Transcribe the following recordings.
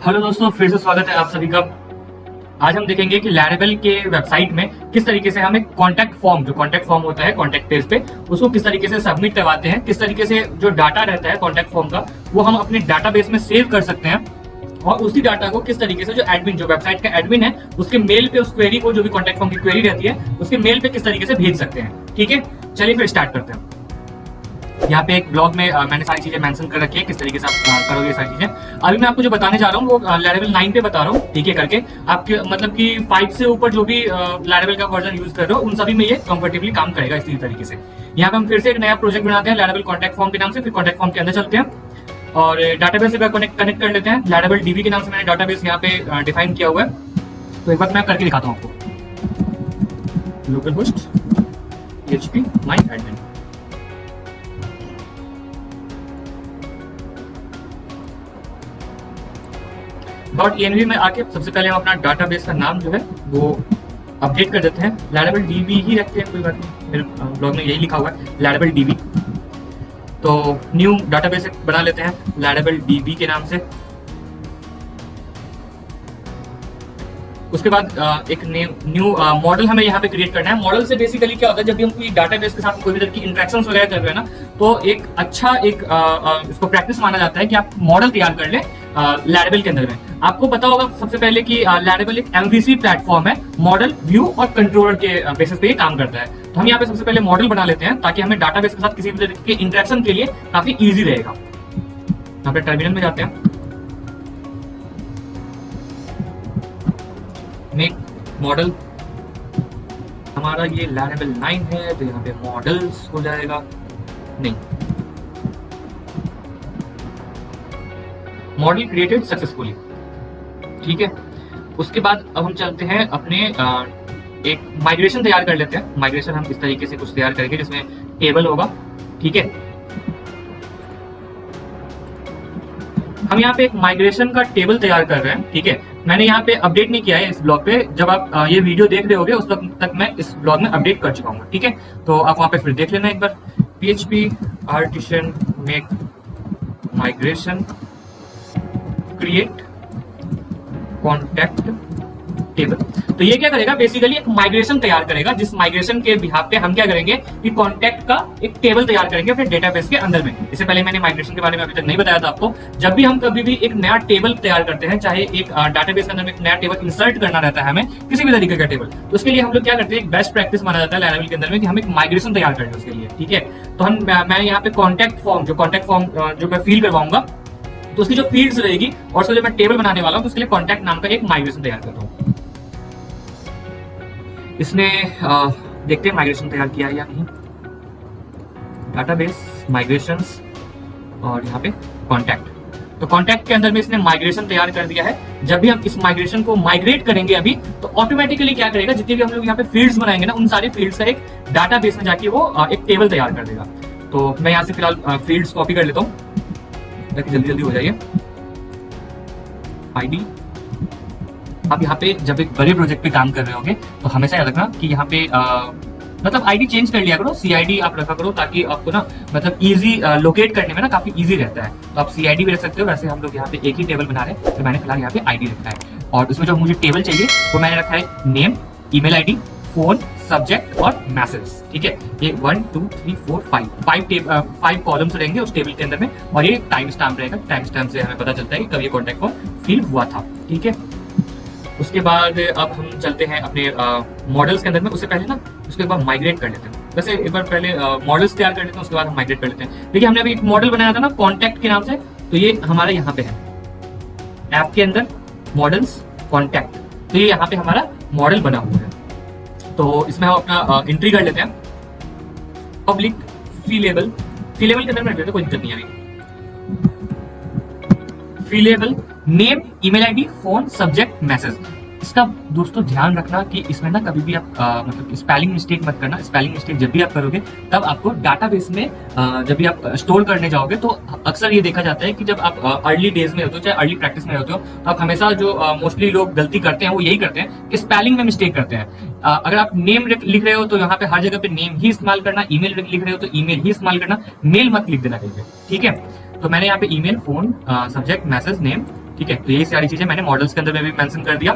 Hello दोस्तों, फिर से स्वागत है आप सभी का। आज हम देखेंगे कि लैरेवल के वेबसाइट में किस तरीके से हम एक कॉन्टैक्ट फॉर्म, जो कॉन्टैक्ट फॉर्म होता है कॉन्टैक्ट पेज पे, उसको किस तरीके से सबमिट करवाते हैं, किस तरीके से जो डाटा रहता है कॉन्टैक्ट फॉर्म का वो हम अपने डाटाबेस में सेव कर सकते हैं, और उसी डाटा को किस तरीके से जो एडमिन, जो वेबसाइट का एडमिन है, उसके मेल पे उस क्वेरी को, जो भी कॉन्टैक्ट फॉर्म की क्वेरी रहती है, उसके मेल पे किस तरीके से भेज सकते हैं। ठीक है, चलिए फिर स्टार्ट करते हैं। यहाँ पे एक ब्लॉग में मैंने सारी चीजें मेंशन कर रखी है, किस तरीके से आप करोगे ये सारी चीजें। अभी मैं आपको जो बताने जा रहा हूँ वो लैरेवल 9 पे बता रहा हूँ, ठीक है, करके आपके मतलब कि 5 से ऊपर जो भी लैरेवल का वर्जन यूज कर रहे हो उन सभी में ये कंफर्टेबली काम करेगा इसी तरीके से। यहाँ पे हम फिर से एक नया प्रोजेक्ट बनाते हैं लैरेवल कॉन्टैक्ट फॉर्म के नाम से, फिर कॉन्टैक्ट फॉर्म के अंदर चलते हैं और डाटाबेस से कनेक्ट कर लेते हैं। लैरेवल डीबी के नाम से मैंने डाटाबेस यहाँ पे डिफाइन किया हुआ है, तो एक बार मैं करके दिखाता हूँ आपको। Local host php my admin, .env में आके सबसे पहले हम अपना डाटाबेस का नाम जो है वो अपडेट कर देते हैं। लैरेवल डीबी ही रखते हैं, कोई बात नहीं, मेरे ब्लॉग में यही लिखा हुआ है लैरेवल डीबी। तो न्यू डाटाबेस बना लेते हैं लैरेवल डीबी के नाम से। उसके बाद एक न्यू मॉडल हमें यहाँ पे क्रिएट करना है। मॉडल से बेसिकली क्या होता है, जब भी हम कोई डाटाबेस के साथ कोई भी तरह की इंटरेक्शंस वगैरह कर रहे हैं ना, तो एक अच्छा इसको प्रैक्टिस माना जाता है कि आप मॉडल तैयार कर ले लैरेवल के अंदर में। आपको पता होगा सबसे पहले कि लैरेवल एक एमवीसी प्लेटफॉर्म है, मॉडल, व्यू और कंट्रोलर के बेसिस पे ये काम करता है। तो हम यहाँ पे सबसे पहले मॉडल बना लेते हैं ताकि हमें डाटाबेस के साथ किसी भी तरह के इंटरेक्शन के लिए काफी ईजी रहेगा। यहाँ पे टर्मिनल में जाते हैं, मेक मॉडल, हमारा ये लैरेवल 9 है तो यहाँ पे मॉडल्स हो जाएगा, नहीं, मॉडल क्रिएटेड सक्सेसफुली। ठीक है, उसके बाद अब हम चलते हैं अपने एक माइग्रेशन तैयार कर लेते हैं। माइग्रेशन हम इस तरीके से कुछ तैयार करेंगे जिसमें टेबल होगा। ठीक है, हम यहाँ पे एक माइग्रेशन का टेबल तैयार कर रहे हैं। ठीक है, मैंने यहाँ पे अपडेट नहीं किया है इस ब्लॉग पे, जब आप ये वीडियो देख रहे होगे उस वक्त तक मैं इस ब्लॉग में अपडेट कर चुका हूँ। ठीक है, तो आप वहाँ पे फिर देख लेना एक बार। php artisan make migration create contact table. तो ये क्या करेगा, बेसिकली एक माइग्रेशन तैयार करेगा, जिस माइग्रेशन के बिहाफ पे हम क्या करेंगे कि कॉन्टैक्ट का एक टेबल तैयार करेंगे अपने डेटाबेस के अंदर में। इससे पहले मैंने माइग्रेशन के बारे में अभी तक नहीं बताया था आपको। जब भी हम कभी भी एक नया टेबल तैयार करते हैं, चाहे एक डाटाबेस के अंदर में एक नया टेबल इंसर्ट करना रहता है हमें, किसी भी तरीके का टेबल, तो उसके लिए हम लोग क्या करते हैं, एक बेस्ट प्रैक्टिस माना जाता है लैरेवल के अंदर में कि हम एक माइग्रेशन तैयार करें उसके लिए। ठीक है, तो मैं यहाँ पे कॉन्टैक्ट फॉर्म जो मैं फील करवाऊंगा, तो उसकी जो फील्ड्स रहेगी और उसका जो मैं टेबल बनाने वाला हूँ, तो उसके लिए कॉन्टैक्ट नाम का एक माइग्रेशन तैयार करता हूँ। इसने देखते हैं माइग्रेशन तैयार किया है या नहीं। डाटाबेस, माइग्रेशंस और यहाँ पे कॉन्टैक्ट। तो कॉन्टैक्ट के अंदर में इसने माइग्रेशन तैयार कर दिया है। जब भी हम इस माइग्रेशन को माइग्रेट करेंगे अभी, तो ऑटोमेटिकली क्या करेगा, जितने भी हम लोग यहाँ पे फील्ड्स बनाएंगे ना, उन सारे फील्ड्स का एक डाटाबेस में जाके वो एक टेबल तैयार कर देगा। तो मैं यहाँ से फिलहाल फील्ड्स कॉपी कर लेता हूँ ताकि जल्दी जल्दी हो जाइए। आईडी, आप यहाँ पे जब एक बड़े प्रोजेक्ट पे काम कर रहे होगे तो हमेशा याद रखना कि यहाँ पे मतलब आईडी चेंज कर लिया करो, सीआईडी आप रखा करो, ताकि आपको ना मतलब इजी लोकेट करने में ना काफी इजी रहता है। तो आप सीआईडी भी रख सकते हो। वैसे हम लोग यहाँ पे एक ही टेबल बना रहे हैं, तो मैंने फिलहाल यहाँ पे आईडी रखा है, और उसमें जो मुझे टेबल चाहिए वो मैंने रखा है name, email ID, phone, subject और मैसेज। ठीक है, ये 1 2 3 4 5 कॉलम्स रहेंगे उस टेबल के अंदर में, और ये टाइम स्टैम्प रहेगा। टाइम स्टैम्प से हमें पता चलता है कि कब ये कॉन्टैक्ट फॉर्म फिल हुआ था। ठीक है, उसके बाद अब हम चलते हैं अपने मॉडल्स के अंदर में। उससे पहले ना उसके बाद माइग्रेट कर लेते हैं। वैसे एक बार पहले मॉडल्स तैयार कर लेते हैं, उसके बाद हम माइग्रेट कर लेते हैं। देखिए, हमने अभी एक मॉडल बनाया था ना कॉन्टैक्ट के नाम से, तो ये हमारा यहाँ पे है ऐप के अंदर मॉडल्स कॉन्टैक्ट, तो ये यहाँ पे हमारा मॉडल बना हुआ है। तो इसमें हम अपना एंट्री कर लेते हैं, पब्लिक फीलेबल के अंदर में कोई दिक्कत नहीं है। Fillable, name, email ID, phone, subject, message. इसका दोस्तों ध्यान रखना कि इसमें ना कभी भी आप मतलब स्पेलिंग मिस्टेक मत करना। स्पेलिंग मिस्टेक जब भी आप करोगे तब आपको डाटाबेस में जब भी आप स्टोर करने जाओगे, तो अक्सर ये देखा जाता है कि जब आप अर्ली डेज में होते हो, चाहे अर्ली प्रैक्टिस में होते हो, तो आप हमेशा जो मोस्टली लोग गलती करते हैं वो यही करते हैं कि स्पेलिंग में मिस्टेक करते हैं। अगर आप नेम लिख रहे हो तो यहाँ पे हर जगह पे नेम ही इस्तेमाल करना, ईमेल लिख रहे हो तो ईमेल ही इस्तेमाल करना, मेल मत लिख देना कहीं पे। ठीक है, तो मैंने यहाँ पे email, phone, subject, message, name, ठीक है, तो यही सारी चीजें मैंने मॉडल्स के अंदर में भी मेंशन कर दिया।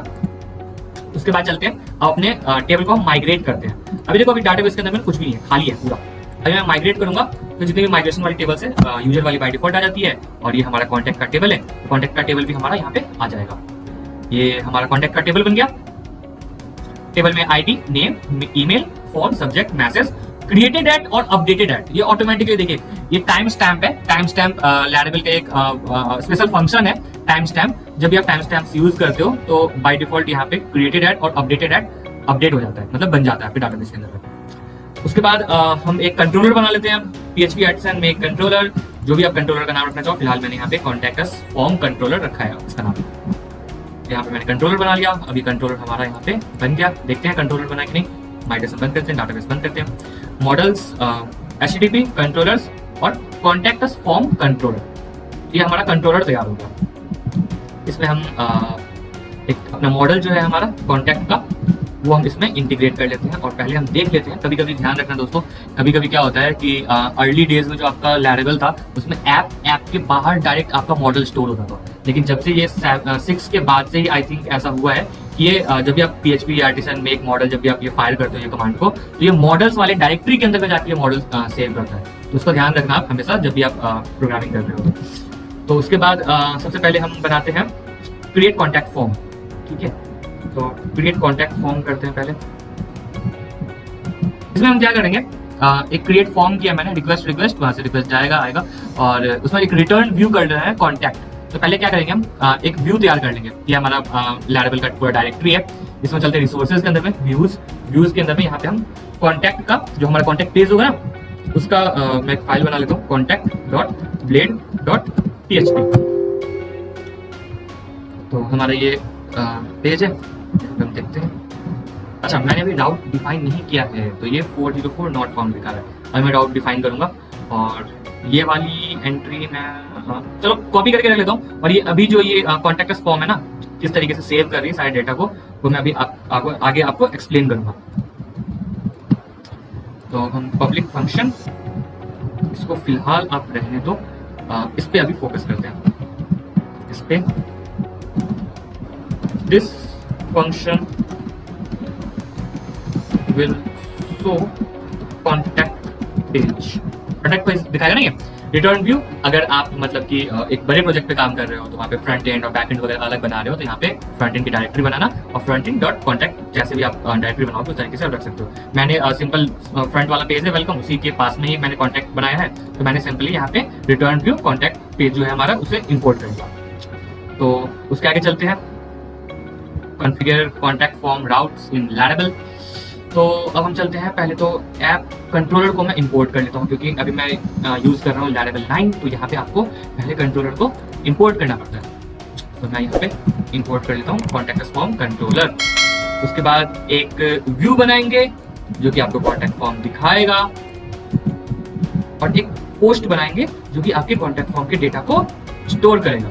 उसके बाद चलते हैं अपने टेबल को हम माइग्रेट करते हैं। अभी देखो अभी डाटाबेस के अंदर में कुछ भी नहीं है, खाली है पूरा। अभी मैं माइग्रेट करूंगा तो जितनी भी माइग्रेशन वाली टेबल से यूजर वाली बाय डिफॉल्ट आ जाती है, और ये हमारा कॉन्टैक्ट का टेबल है, कॉन्टैक्ट का टेबल भी हमारा यहाँ पे आ जाएगा। ये हमारा कॉन्टैक्ट का टेबल बन गया। टेबल में ID, name, email, phone, subject, message, created at और अपडेटेड एट, ये ऑटोमेटिकली देखिए ये टाइम स्टैम्प है। टाइम स्टैम्प लैरेबल का एक स्पेशल फंक्शन है टाइम स्टैम्प। जब भी आप टाइम स्टैम्प यूज करते हो तो बाय डिफॉल्ट यहाँ पे क्रिएटेड एट और अपडेटेड एट अपडेट हो जाता है, मतलब बन जाता है आपके डाटाबेस के अंदर। उसके बाद हम एक कंट्रोलर बना लेते हैं, PHP आर्टिसन में एक कंट्रोलर, जो भी आप कंट्रोलर का नाम रखना चाहो। फिलहाल मैंने यहाँ पे कॉन्टैक्ट अस फॉर्म कंट्रोलर रखा है इसका नाम। यहाँ पे मैंने कंट्रोलर बना लिया। अभी कंट्रोलर हमारा यहाँ पे बन गया। देखते हैं कंट्रोलर बना कि नहीं। माइग्रेशन बंद करते हैं, डाटाबेस बंद करते हैं। मॉडल्स, HTTP कंट्रोलर्स और कॉन्टैक्ट अस फॉर्म कंट्रोलर, ये हमारा कंट्रोलर तैयार होगा। इसमें हम एक अपना मॉडल जो है हमारा कॉन्टैक्ट का, वो हम इसमें इंटीग्रेट कर लेते हैं। और पहले हम देख लेते हैं, कभी कभी ध्यान रखना दोस्तों, कभी कभी क्या होता है कि अर्ली डेज में जो आपका लैरेबल था उसमें ऐप के बाहर डायरेक्ट आपका मॉडल स्टोर होता था। लेकिन जब से ये 6 के बाद से ही आई थिंक ऐसा हुआ है कि ये जब भी आप PHP आर्टिसन मेक मॉडल, जब भी आप ये फायर करते हो ये कमांड को, तो ये मॉडल्स वाले डायरेक्टरी के अंदर में जाके ये मॉडल सेव करता है। तो उसका ध्यान रखना आप हमेशा जब भी आप प्रोग्रामिंग कर रहे हो। तो उसके बाद सबसे पहले हम बनाते हैं क्रिएट कॉन्टैक्ट फॉर्म। ठीक है, तो क्रिएट कॉन्टैक्ट फॉर्म करते हैं पहले। इसमें हम क्या करेंगे, एक क्रिएट फॉर्म किया मैंने, रिक्वेस्ट, वहां से रिक्वेस्ट जाएगा आएगा, और उसमें एक रिटर्न व्यू कर रहा है कॉन्टैक्ट। तो पहले क्या करेंगे हम, एक व्यू तैयार कर लेंगे। ये हमारा लैरेबल का पूरा डायरेक्टरी है। इसमें चलते हैं रिसोर्सेज के अंदर में, व्यूज के अंदर में यहाँ पे हम कॉन्टैक्ट का जो हमारा कॉन्टैक्ट पेज होगा ना, उसका मैं एक फाइल बना लेता हूँ, contact.blade.php। तो हमारा ये पेज है, हम देखते हैं। अच्छा, मैंने अभी राउट डिफाइन नहीं किया है, तो ये 404 नॉट फाउंड दिखा रहा है। अभी मैं राउट डिफाइन करूंगा, और ये वाली एंट्री मैं चलो कॉपी करके रख लेता हूँ। और ये अभी जो ये कॉन्टैक्ट अस फॉर्म है ना, किस तरीके से सेव कर रही है सारे डेटा को, वो मैं अभी आगे आपको एक्सप्लेन करूंगा। तो हम पब्लिक फंक्शन, इसको फिलहाल आप रहने दो, इस पे अभी फोकस करते हैं। इस पे this function will show contact page. Contact page दिखाएगा ना ये रिटर्न व्यू। अगर आप मतलब कि एक बड़े प्रोजेक्ट पे काम कर रहे हो, तो वहाँ पे फ्रंट एंड और बैक एंड वगैरह अलग बना रहे हो, तो यहाँ पे फ्रंट एंड की डायरेक्टरी बनाना, और फ्रंट एंड डॉट कॉन्टैक्ट जैसे भी आप डायरेक्टरी बनाओगे उस तरीके से आप रख सकते हो। मैंने सिंपल फ्रंट वाला पेज है वेलकम, उसी के पास में ही मैंने कॉन्टैक्ट बनाया है, तो मैंने सिंपली यहाँ पे रिटर्न व्यू कॉन्टैक्ट पेज जो है हमारा, उसे इम्पोर्ट कर लिया। तो उसके आगे चलते हैं, कॉन्फ़िगर कॉन्टैक्ट फॉर्म राउट्स इन लैरेबल। तो अब हम चलते हैं, पहले तो ऐप कंट्रोलर को मैं इंपोर्ट कर लेता हूँ, क्योंकि अभी मैं यूज़ कर रहा हूँ लैरेबल 9, तो यहाँ पे आपको पहले कंट्रोलर को इंपोर्ट करना पड़ता है। तो मैं यहाँ पे इंपोर्ट कर लेता हूँ कॉन्टैक्ट अस फॉर्म कंट्रोलर। उसके बाद एक व्यू बनाएंगे जो कि आपको कॉन्टैक्ट फॉर्म दिखाएगा, और एक पोस्ट बनाएंगे जो कि आपके कॉन्टैक्ट फॉर्म के डेटा को स्टोर करेगा।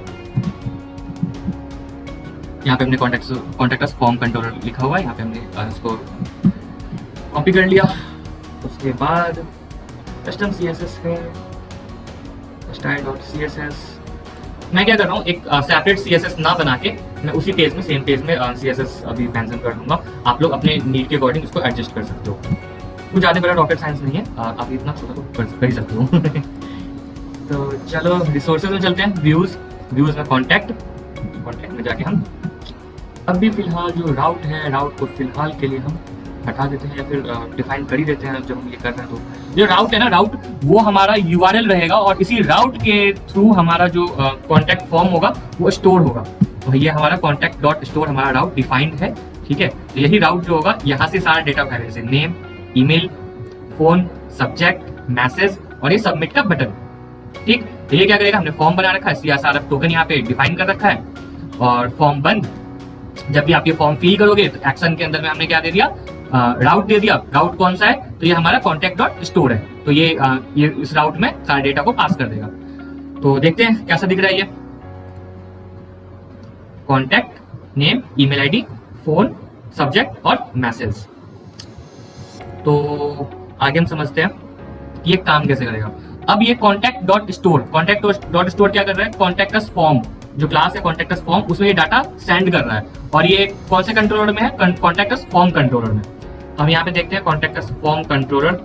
यहाँ पे हमने कॉन्टैक्ट अस फॉर्म कंट्रोलर लिखा हुआ है, यहाँ पे हमने इसको कॉपी कर लिया। उसके बाद कस्टम CSS है, style.css। मैं क्या कर रहा हूँ, एक सेपरेट CSS ना बना के मैं उसी पेज में, सेम पेज में CSS अभी मेंशन कर दूंगा। आप लोग अपने नीड के अकॉर्डिंग उसको एडजस्ट कर सकते हो। कुछ ज़्यादा बड़ा रॉकेट साइंस नहीं है, आप इतना छोटा तो कर ही सकते हो। तो चलो रिसोर्सेज में चलते हैं। व्यूज में कॉन्टैक्ट में जाके हम अभी फिलहाल जो राउट है, राउट को फिलहाल के लिए हम हटा देते हैं, या फिर डिफाइन कर ही देते हैं जब हम ये कर रहे हैं। तो जो राउट है ना, राउट वो हमारा URL रहेगा, और इसी राउट के थ्रू हमारा जो कॉन्टैक्ट फॉर्म होगा वो स्टोर होगा। तो ये हमारा कॉन्टैक्ट डॉट स्टोर हमारा राउट डिफाइंड है। ठीक है, तो यही राउट जो होगा, यहाँ से सारा डेटा उठाएगा, जैसे name, email, phone, subject, message, और ये सबमिट का बटन। ठीक, तो ये क्या करेगा, हमने फॉर्म बना रखा है, CSRF टोकन यहाँ पे डिफाइन कर रखा है, और फॉर्म बंद। जब भी आप ये फॉर्म फिल करोगे तो एक्शन के अंदर में हमने क्या दे दिया, राउट दे दिया। राउट कौन सा है, तो ये हमारा कॉन्टैक्ट डॉट स्टोर है, तो ये इस राउट में सारे डेटा को पास कर देगा। तो देखते हैं कैसा दिख रहा है ये। Contact, name, email ID, phone, subject और मैसेज। तो आगे हम समझते हैं कि ये काम कैसे करेगा। अब ये कॉन्टैक्ट डॉट स्टोर क्या कर रहा है, कॉन्टैक्ट अस फॉर्म जो क्लास है कॉन्टेक्ट अस फॉर्म, उसमें ये डाटा सेंड कर रहा है। और ये कौन से कंट्रोलर में है? कॉन्टेक्ट अस फॉर्म कंट्रोलर में। हम यहाँ पे देखते हैं contact us form controller.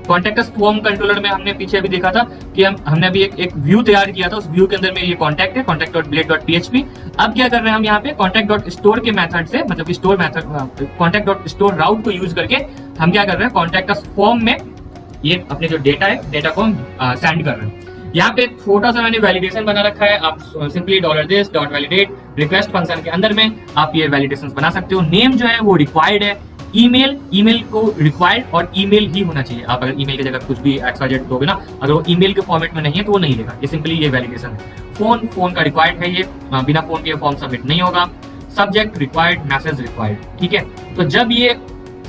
Contact us form controller में हमने पीछे अभी देखा था कि हमने अभी एक व्यू तैयार किया था। उस व्यू के अंदर में ये कॉन्टेक्ट है, contact.blade.php। अब क्या कर रहे हैं हम यहाँ पे contact.store के मेथड से, मतलब स्टोर मेथड, contact.store राउट को यूज करके हम क्या कर रहे हैं, कॉन्टेक्ट अस फॉर्म में ये अपने जो डेटा है, डेटा को हम सेंड कर रहे हैं। यहाँ पे छोटा सा मैंने वैलिडेशन बना रखा है। आप सिंपली $this.validate रिक्वेस्ट फंक्शन के अंदर में आप ये वैलिडेशन बना सकते हो। नेम जो है वो रिक्वायर्ड है। ईमेल को रिक्वायर्ड और ईमेल ही होना चाहिए। आप अगर ईमेल की जगह कुछ भी XYZ दोगे ना, अगर वो ईमेल के फॉर्मेट में नहीं है तो वो नहीं लेगा। ये सिंपली ये वैलिडेशन है। फोन का रिक्वायर्ड है, ये बिना फोन के फॉर्म सबमिट नहीं होगा। सब्जेक्ट रिक्वायर्ड, मैसेज रिक्वायर्ड, ठीक है। तो जब ये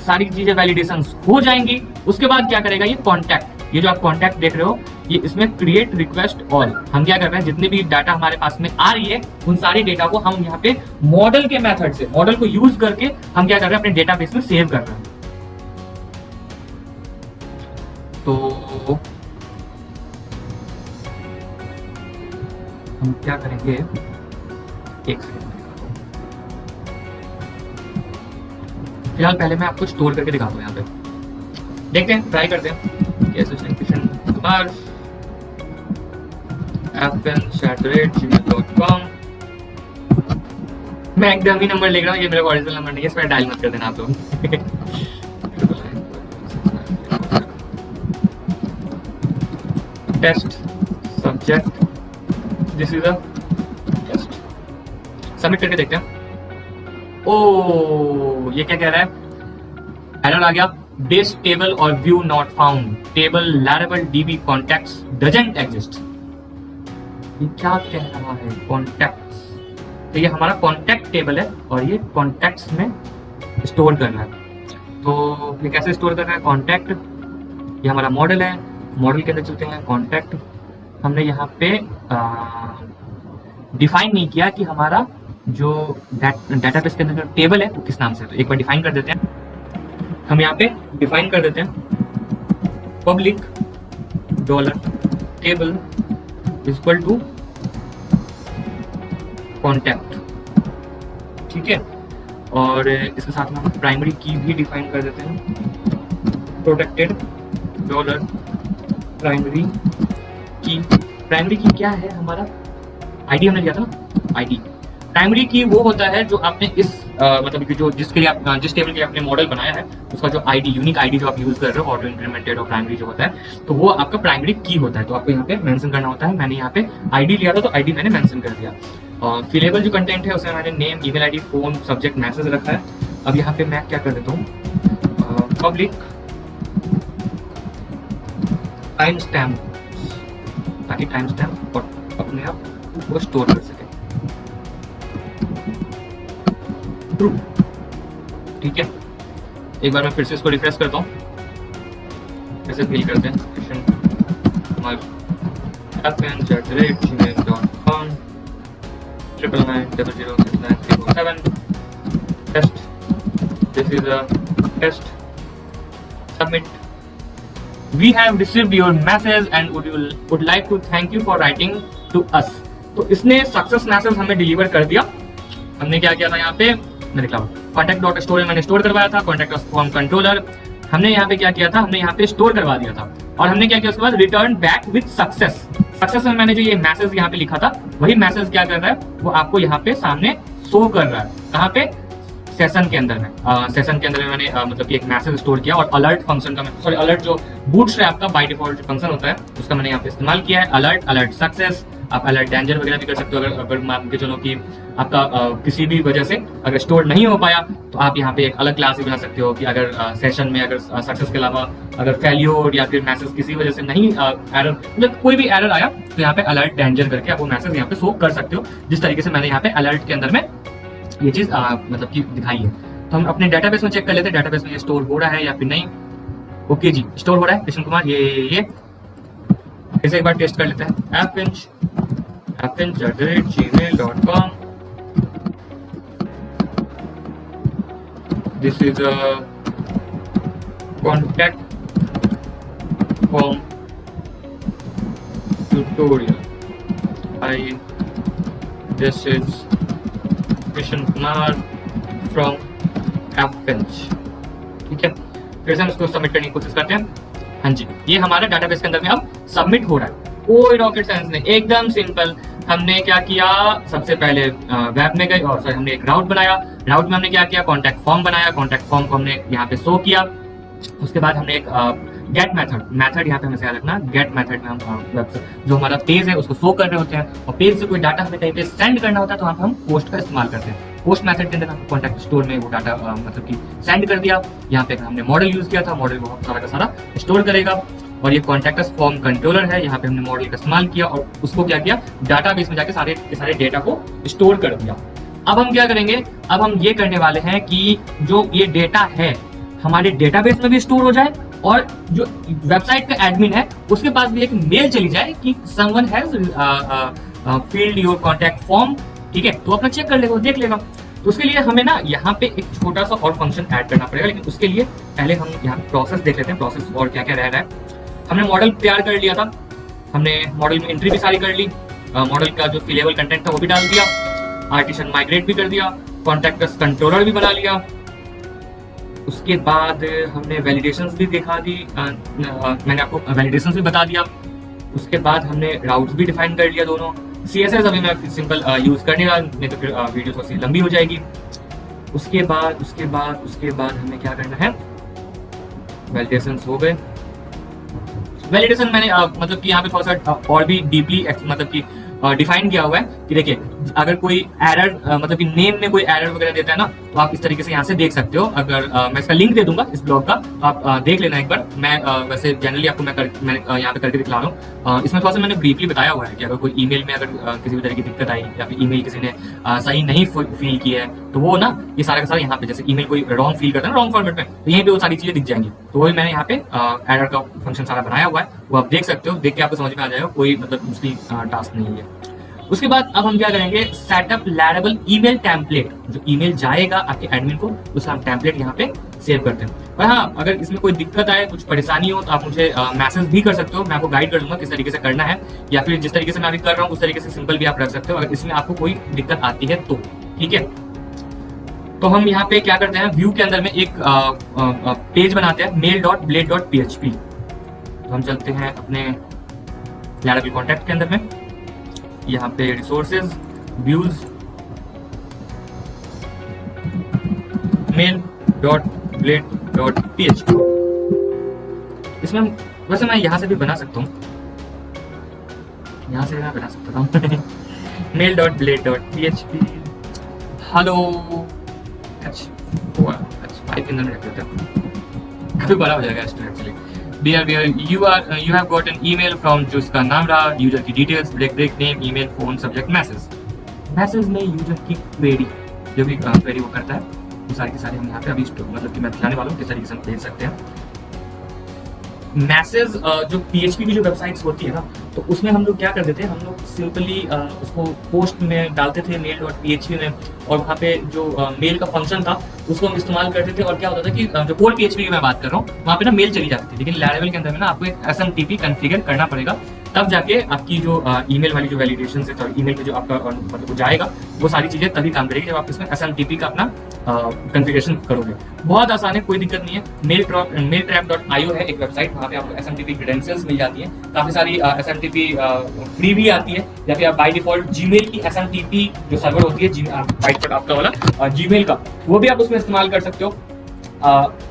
सारी चीजें वैलिडेशन हो जाएंगी, उसके बाद क्या करेगा ये कॉन्टैक्ट, ये जो आप कॉन्टैक्ट देख रहे हो, ये इसमें क्रिएट रिक्वेस्ट ऑल। हम क्या कर रहे हैं, जितने भी डाटा हमारे पास में आ रही है उन सारी डेटा को हम यहाँ पे मॉडल के मेथड से, मॉडल को यूज करके हम क्या कर रहे हैं, अपने डेटाबेस में सेव कर रहे हैं। तो हम क्या करेंगे, एक सेकंड, फिलहाल पहले मैं आपको स्टोर करके दिखाता हूँ। यहाँ पे देखते हैं, ट्राई करते हैं कैसे। किशन कुमार fn@gmail.com। मैं एक डमी नंबर लिख रहा हूँ, ये मेरा ओरिजिनल नंबर नहीं है, इस पर डायल मत कर देना आप लोग। Test subject, this is a test. Submit करके देखते हैं। ओ, ये क्या कह रहा है, एरर आ गया, this table or view not found, table लैरेबल डीबी कॉन्टैक्ट्स डजंट एग्जिस्ट। ये क्या कह रहा है, कॉन्टैक्ट्स, तो ये हमारा कॉन्टैक्ट टेबल है और ये कॉन्टैक्ट्स में स्टोर करना है। तो ये कैसे स्टोर कर रहा है, कॉन्टैक्ट, ये हमारा मॉडल है, मॉडल के अंदर चलते हैं। कॉन्टैक्ट हमने यहाँ पे डिफाइन नहीं किया कि हमारा जो डाटाबेस के अंदर जो टेबल है वो किस नाम से है। तो एक बार डिफाइन कर देते हैं, हम यहाँ पे डिफाइन कर देते हैं public dollar table equal to contact, ठीक है। और इसके साथ में हम प्राइमरी की भी डिफाइन कर देते हैं, प्रोटेक्टेड डॉलर प्राइमरी की। प्राइमरी की क्या है, हमारा आईडी हमने दिया था ना, आईडी। प्राइमरी की वो होता है जो आपने इस मतलब कि जो जिसके लिए आप जिस टेबल के लिए आपने मॉडल बनाया है उसका जो आईडी, यूनिक आईडी जो आप यूज कर रहे हो, ऑटो इंक्रीमेंटेड और प्राइमरी जो होता है, तो वो आपका प्राइमरी की होता है। तो आपको यहाँ पे मेंशन करना होता है। मैंने यहाँ पे आईडी लिया था तो आईडी मैंने मेंशन कर दिया। और फिलेबल जो कंटेंट है उसमें मैंने name, email ID, phone, subject, message रखा है। अब यहाँ पे मैं क्या कर देता हूँ, पब्लिक टाइम स्टैम्प, ताकि टाइम स्टैम्प अपने आप वो स्टोर कर सके। ट्रू, ठीक है। एक बार मैं फिर से इसको रिफ्रेश करता हूँ, ऐसे फिल करते हैं fn@gmail.com 999006937 test, this is a test, submit. We have received your message and would like to thank you for writing to us। तो इसने सक्सेस मैसेज हमें डिलीवर कर दिया। हमने क्या किया था यहाँ पे, मैंने contact.store में मैंने स्टोर करवाया था, कॉन्टैक्ट फॉर्म कंट्रोलर हमने यहाँ पे क्या किया था, हमने यहाँ पे स्टोर करवा दिया था। और हमने क्या किया उसके बाद, return back with success. Success में मैंने जो ये मैसेज यहाँ पे लिखा था, वही मैसेज क्या कर रहा है, वो आपको यहाँ पे सामने शो कर रहा है। कहाँ पे, सेशन के अंदर में। सेशन के अंदर में मैंने मतलब कि एक मैसेज स्टोर किया और अलर्ट फंक्शन का, सॉरी अलर्ट जो बूटस्ट्रैप का बाय डिफॉल्ट फंक्शन होता है उसका मैंने यहाँ पे इस्तेमाल किया है। अलर्ट सक्सेस, आप अलर्ट डेंजर वगैरह भी कर सकते हो। अगर मान के चलो कि आपका किसी भी वजह से अगर स्टोर नहीं हो पाया तो आप यहाँ पे एक अलग क्लास भी बना सकते हो कि अगर सेशन में अगर सक्सेस के अलावा अगर फेल्योर या फिर मैसेज किसी वजह से नहीं एरर, मतलब कोई भी एरर आया तो यहाँ पे अलर्ट डेंजर करके आप वो मैसेज यहाँ पे शो कर सकते हो। जिस तरीके से मैंने यहाँ पे अलर्ट के अंदर में ये चीज मतलब कि दिखाई है। तो हम अपने डेटाबेस में चेक कर लेते हैं डेटाबेस में ये स्टोर हो रहा है या फिर नहीं। ओके जी, स्टोर हो रहा है कृष्ण कुमार, ये इसे एक बार टेस्ट कर लेते हैं। fn@gmail.com, this is a contact form tutorial. Hi this is Krishna Kumar from एफबेंच। ठीक है, फिर से हम इसको सबमिट करने की कोशिश करते हैं। हाँ जी, ये हमारा डाटाबेस के अंदर में अब सबमिट हो रहा है। कोई रॉकेट साइंस नहीं, एकदम सिंपल। हमने क्या किया, सबसे पहले वेब में गए और सॉरी हमने एक राउट बनाया। राउट में हमने क्या किया, कॉन्टैक्ट फॉर्म बनाया। कॉन्टैक्ट फॉर्म को हमने यहाँ पे शो किया। उसके बाद हमने एक गेट मेथड यहाँ पे हमें याद रखना, गेट मेथड में हम जो हमारा पेज है उसको शो कर रहे होते हैं, और पेज से कोई डाटा हमें कहीं पे सेंड करना होता है तो वहाँ पे हम पोस्ट का इस्तेमाल करते हैं। पोस्ट मेथड के अंदर हम कॉन्टैक्ट स्टोर में वो डाटा मतलब कि सेंड कर दिया। यहाँ पे हमने मॉडल यूज किया था, मॉडल को सारा का सारा स्टोर करेगा। और ये कॉन्टैक्ट फॉर्म कंट्रोलर है, यहाँ पे हमने मॉडल का इस्तेमाल किया और उसको क्या किया, डाटाबेस में जाके सारे के सारे डेटा को स्टोर कर दिया। अब हम क्या करेंगे, अब हम ये करने वाले हैं कि जो ये डेटा है हमारे डेटाबेस में भी स्टोर हो जाए, और जो वेबसाइट का एडमिन है उसके पास भी एक मेल चली जाए कि someone has field your contact form. ठीक है, तो अपना चेक कर लेगा, देख लेगा। तो उसके लिए हमें ना यहाँ पे एक छोटा सा और फंक्शन ऐड करना पड़ेगा, लेकिन उसके लिए पहले हम यहाँ प्रोसेस देख लेते हैं, प्रोसेस और क्या क्या रह रहा है। हमने मॉडल तैयार कर लिया था, हमने मॉडल में एंट्री भी सारी कर ली, मॉडल का जो फिलेबल कंटेंट था वो भी डाल दिया, आर्टिशन माइग्रेट भी कर दिया, कॉन्टैक्ट कंट्रोलर भी बना लिया। उसके बाद हमने वैलिडेशंस भी दिखा दी, मैंने आपको वैलिडेशंस भी बता दिया। उसके बाद हमने राउट्स भी डिफाइन कर लिया दोनों। CSS अभी मैं सिंपल यूज करने वाला, नहीं तो फिर वीडियो थोड़ी सी लंबी हो जाएगी। उसके बाद हमें क्या करना है, वैलिडेशंस हो गए। वैलिडेशन मैंने मतलब कि यहाँ पे थोड़ा सा और भी डीपली मतलब कि डिफाइन किया हुआ है कि देखिए अगर कोई एरर मतलब कि नेम में कोई एरर वगैरह देता है ना, तो आप इस तरीके से यहाँ से देख सकते हो। अगर मैं इसका लिंक दे दूंगा इस ब्लॉग का, तो आप देख लेना एक बार। मैं वैसे जनरली आपको मैं यहाँ पे करके दिखला रहा हूँ। इसमें थोड़ा सा मैंने ब्रीफली बताया हुआ है कि अगर कोई ईमेल में अगर किसी भी तरह की दिक्कत आई या फिर ईमेल किसी ने सही नहीं फील किया है, तो वो ना ये सारा का सारा यहाँ पे, जैसे ईमेल कोई रॉन्ग फील करता है ना रॉन्ग फॉर्मेट में, तो यहीं पे वो सारी चीजें दिख जाएंगी। तो वही मैंने यहाँ पे एरर का फंक्शन सारा बनाया हुआ है, वो आप देख सकते हो, देख के आपको समझ में आ जाएगा, कोई मतलब मुश्किल टास्क नहीं है। उसके बाद अब हम क्या करेंगे, सेटअप लैरेबल ईमेल टेम्पलेट, जो ईमेल जाएगा आपके एडमिन को उसका हम टेम्पलेट यहाँ पे सेव करते हैं। और हाँ, अगर इसमें कोई दिक्कत आए, कुछ परेशानी हो, तो आप मुझे मैसेज भी कर सकते हो, मैं आपको गाइड कर दूंगा किस तरीके से करना है, या फिर जिस तरीके से मैं अभी कर रहा हूँ उस तरीके से सिंपल भी आप रख सकते हो अगर इसमें आपको कोई दिक्कत आती है तो। ठीक है, तो हम यहाँ पे क्या करते हैं, व्यू के अंदर में एक पेज बनाते हैं, mail.blade.php। तो हम चलते हैं अपने लैरेबल कॉन्टैक्ट के अंदर में, यहाँ पे रिसोर्सेज, व्यूज, mail.blade.php। इसमें वैसे मैं यहाँ से भी बना सकता हूँ, यहाँ से मैं बना सकता हूँ mail.blade.php। हेलो H5 के अंदर में रख देते हैं, काफी बड़ा हो जाएगा actually. you have got an email from जिसका नाम रहा, यूजर की details, break name, email, phone, subject, message में यूजर की क्वेरी, जो भी क्वेरी वो करता है वो सारी की सारी हम यहाँ पे अभी मतलब कि मैं दिखाने वाला हूँ किस तरीके से हम भेज सकते हैं। मैसेज जो PHP की जो वेबसाइट्स होती है ना, तो उसमें हम लोग क्या कर देते हैं, हम लोग सिंपली उसको पोस्ट में डालते थे mail.php में, और वहाँ पे जो मेल का फंक्शन था उसको हम इस्तेमाल करते थे। और क्या होता था कि जो कोर PHP की मैं बात कर रहा हूँ वहाँ पे ना मेल चली जाती थी, लेकिन लैरेबल के अंदर में ना आपको एक SMTP कॉन्फ़िगर करना पड़ेगा, तब जाके आपकी जो ईमेल वाली जो वैलिडेशन है, ईमेल पे जो आपका मतलब जाएगा वो सारी चीजें तभी काम करेगी जब आप इसमें SMTP का अपना कॉन्फ़िगरेशन करोगे। बहुत आसान है, कोई दिक्कत नहीं है। mailtrap.io है एक वेबसाइट, वहाँ पे आपको SMTP क्रेडेंशियल्स मिल जाती है, काफी सारी SMTP फ्री भी आती है, या फिर आप बाय डिफॉल्ट जीमेल की SMTP जो सर्वर होती है बाय डिफॉल्ट आपका वाला जीमेल का, वो भी आप उसमें इस्तेमाल कर सकते हो।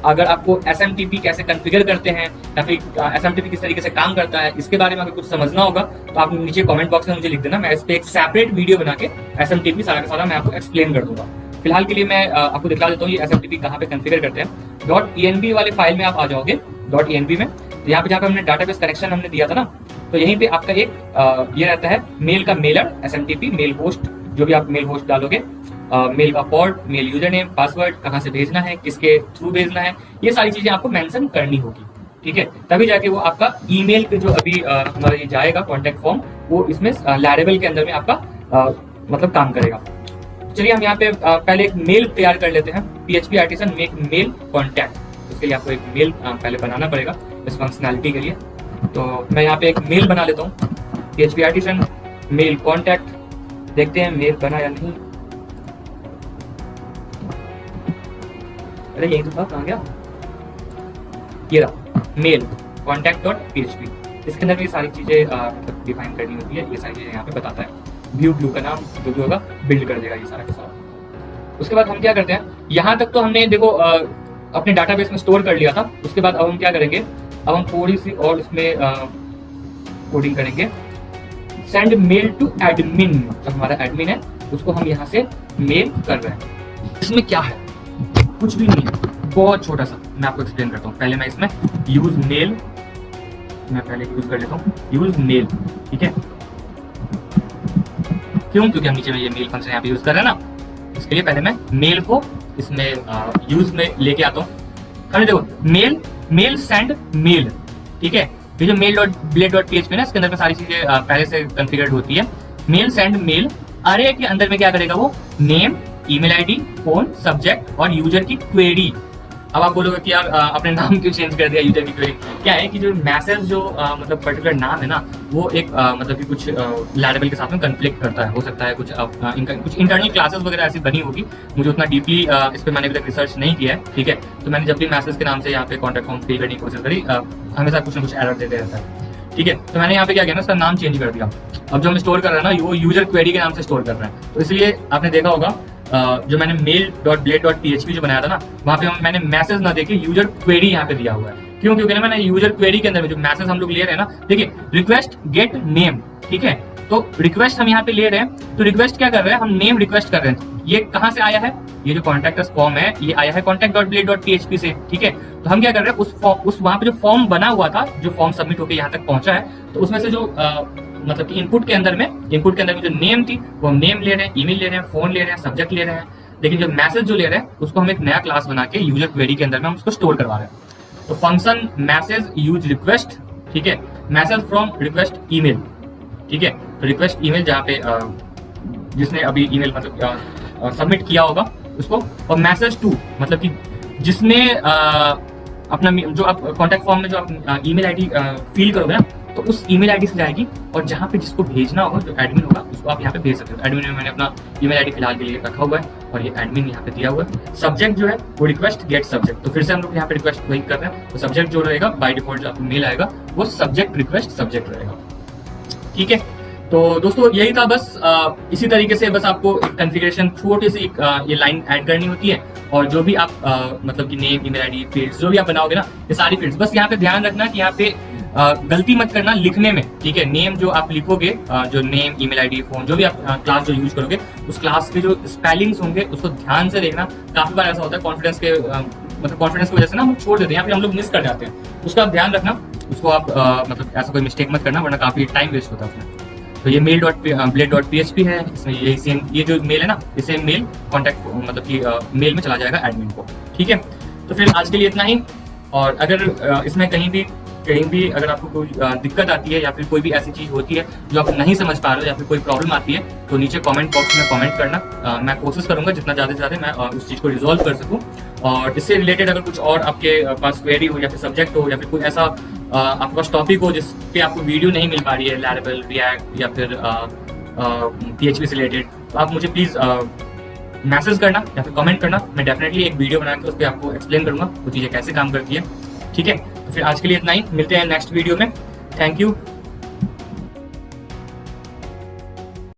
अगर आपको SMTP कैसे कॉन्फ़िगर करते हैं या फिर SMTP किस तरीके से काम करता है इसके बारे में अगर कुछ समझना होगा तो आप नीचे कमेंट बॉक्स में मुझे लिख देना, मैं इस पे एक सेपरेट वीडियो बना के SMTP सारा का सारा मैं आपको एक्सप्लेन कर दूंगा। फिलहाल के लिए मैं आपको दिखा देता हूँ ये SMTP कहाँ पे कॉन्फ़िगर करते हैं। .env वाले फाइल में आप आ जाओगे, .env में, तो यहाँ पे जहाँ पे हमने डाटाबेस कनेक्शन हमने दिया था ना, तो यहीं पे आपका एक ये रहता है मेल का मेलर SMTP, मेल होस्ट, जो भी आप मेल होस्ट डालोगे, मेल का port, mail user name, password, कहाँ से भेजना है, किसके थ्रू भेजना है, ये सारी चीजें आपको मेंशन करनी होगी। ठीक है, तभी जाके वो आपका ईमेल पे जो अभी हमारा ये जाएगा कॉन्टैक्ट फॉर्म, वो इसमें लैरेबल के अंदर में आपका मतलब काम करेगा। चलिए हम यहाँ पे पहले एक मेल तैयार कर लेते हैं, PHP artisan make mail contact. इसके लिए आपको एक मेल पहले बनाना पड़ेगा इस फंक्शनैलिटी के लिए। तो मैं यहाँ पे एक मेल बना लेता हूँ, PHP आर्टिसन मेल कॉन्टैक्ट, देखते हैं मेल बना या नहीं। अरे यही तो था, कहाँ गया? ये रहा मेल कॉन्टैक्ट डॉट PHP। इसके अंदर भी सारी चीजें मतलब डिफाइन करनी होती है, ये सारी चीजें यहाँ पे बताता है। व्यू का नाम जो भी होगा बिल्ड कर देगा ये सारा का सारा। उसके बाद हम क्या करते हैं, यहाँ तक तो हमने देखो अपने डाटाबेस में स्टोर कर लिया था। उसके बाद अब हम क्या करेंगे, अब हम थोड़ी सी और इसमें कोडिंग करेंगे। सेंड मेल टू एडमिन, जो हमारा एडमिन है उसको हम यहाँ से मेल कर रहे हैं। इसमें क्या है, कुछ भी नहीं है, बहुत छोटा सा। मैं आपको एक्सप्लेन करता हूँ। पहले मैं इसमें यूज मेल, मैं पहले यूज कर लेता हूँ यूज मेल, ठीक है। क्यों? क्योंकि हम नीचे में ये मेल फंक्शन यहाँ पे यूज कर रहे हैं ना, इसके लिए पहले मैं मेल को इसमें यूज में लेके आता हूँ। देखो मेल सेंड मेल, ठीक है। ये जो mail dot blade dot PHP ना, इसके अंदर में सारी चीजें पहले से कॉन्फ़िगर्ड होती है। मेल सेंड मेल अरे के अंदर में क्या करेगा वो, name, email ID, phone, subject और यूजर की क्वेरी। अब आप बोलोगे कि यार आपने नाम क्यों चेंज कर दिया यूजर की क्वेरी? क्या है कि जो मैसेज जो मतलब पर्टिकुलर नाम है ना, वो एक मतलब कि कुछ लैरेबल के साथ में कन्फ्लिक्ट करता है। हो सकता है कुछ कुछ इंटरनल क्लासेस वगैरह ऐसी बनी होगी, मुझे उतना डीपली इस पर मैंने अभी तक रिसर्च नहीं किया है, ठीक है। तो मैंने जब भी मैसेज के नाम से यहाँ पे कॉन्टैक्ट फॉर्म फिल करने की कोशिश करी, हमेशा कुछ ना कुछ एरर देते रहता है, ठीक है। तो मैंने यहाँ पे क्या किया ना, उसका नाम चेंज कर दिया। अब जो हम स्टोर कर रहे हैं ना, वो यूजर क्वेरी के नाम से स्टोर कर रहे हैं। तो इसलिए आपने देखा होगा जो मैंने mail dot blade dot PHP जो बनाया था ना, वहाँ पे मैंने मैसेज ना देके यूजर क्वेरी यहाँ पे दिया हुआ है। क्यों? क्योंकि ना मैंने यूजर क्वेरी के अंदर में जो मैसेज हम लोग ले रहे हैं ना, देखिए रिक्वेस्ट गेट नेम, ठीक है। तो रिक्वेस्ट हम यहाँ पे ले रहे हैं, तो रिक्वेस्ट क्या कर रहे हैं, हम नेम रिक्वेस्ट कर रहे हैं। ये कहाँ से आया है, ये जो कॉन्टैक्ट फॉर्म है ये आया है contact dot blade dot PHP से, ठीक है। तो हम क्या कर रहे हैं, उस वहाँ पे जो फॉर्म बना हुआ था, जो फॉर्म सबमिट होकर यहाँ तक पहुंचा है, तो उसमें से जो मतलब कि इनपुट के अंदर में जो नेम थी वो हम नेम ले रहे हैं, ईमेल ले रहे हैं, फोन ले रहे हैं, सब्जेक्ट ले रहे हैं। लेकिन जो मैसेज जो ले रहे हैं उसको हम एक नया क्लास बना के यूजर क्वेरी के अंदर में हम उसको स्टोर करवा रहे हैं। तो फंक्शन मैसेज यूज रिक्वेस्ट, ठीक है, मैसेज फ्रॉम रिक्वेस्ट ईमेल, ठीक है। तो रिक्वेस्ट ईमेल जहाँ पे जिसने अभी ईमेल मतलब सबमिट किया होगा उसको, और मैसेज टू मतलब कि जिसने अपना जो आप कॉन्टैक्ट फॉर्म में जो आप ईमेल आईडी फिल करोगे ना, तो उस ईमेल आईडी से जाएगी और जहाँ पे जिसको भेजना होगा, जो एडमिन होगा, उसको आप यहाँ पे भेज सकते हो। एडमिन में मैंने अपना ईमेल आईडी फिलहाल के लिए रखा हुआ है और ये एडमिन यहाँ पे दिया हुआ है। सब्जेक्ट जो है वो रिक्वेस्ट गेट सब्जेक्ट, तो फिर से हम लोग यहाँ पे रिक्वेस्ट वही कर रहे हैं। तो सब्जेक्ट जो रहेगा बाय डिफॉल्ट जो आपको मेल आएगा वो सब्जेक्ट रिक्वेस्ट सब्जेक्ट रहेगा, ठीक है। तो दोस्तों यही था बस। इसी तरीके से बस आपको एक कॉन्फ़िगरेशन छोटी सी ये लाइन ऐड करनी होती है, और जो भी आप मतलब कि नेम, ईमेल आईडी, फील्ड्स जो भी आप बनाओगे ना, ये सारी फील्ड्स, बस यहाँ पे ध्यान रखना कि यहाँ पे गलती मत करना लिखने में, ठीक है। नेम जो आप लिखोगे, जो नेम, ईमेल आईडी, फोन, जो भी आप क्लास जो यूज करोगे, उस क्लास के जो स्पेलिंग्स होंगे उसको ध्यान से देखना। काफी बार ऐसा होता है कॉन्फिडेंस के मतलब कॉन्फिडेंस की वजह से ना हम छोड़ देते हैं या फिर हम लोग मिस कर जाते हैं, उसका आप ध्यान रखना। उसको आप मतलब ऐसा कोई मिस्टेक मत करना, वरना काफी टाइम वेस्ट होता है उसमें। तो ये mail dot blade dot PHP है, इसमें यही सेम, ये जो मेल है ना, ये सेम मेल कॉन्टैक्ट मतलब कि मेल में चला जाएगा एडमिन को, ठीक है। तो फिर आज के लिए इतना ही। और अगर इसमें कहीं भी अगर आपको कोई दिक्कत आती है या फिर कोई भी ऐसी चीज होती है जो आप नहीं समझ पा रहे हो या फिर कोई प्रॉब्लम आती है, तो नीचे कमेंट बॉक्स में कमेंट करना। मैं कोशिश करूंगा जितना ज़्यादा से ज़्यादा मैं उस चीज़ को रिजॉल्व कर सकूं। और इससे रिलेटेड अगर कुछ और आपके पास क्वेरी हो या फिर सब्जेक्ट हो या फिर कोई ऐसा आपके पास टॉपिक हो जिस पे आपको वीडियो नहीं मिल पा रही है, लैरेबल, रिएक्ट या फिर PHP से रिलेटेड, तो आप मुझे प्लीज़ मैसेज करना या फिर कमेंट करना। मैं डेफिनेटली एक वीडियो बना के उस पर आपको एक्सप्लेन करूंगा वो चीज़ें कैसे काम करती है, ठीक है। तो फिर आज के लिए इतना ही, मिलते हैं नेक्स्ट वीडियो में। Thank you.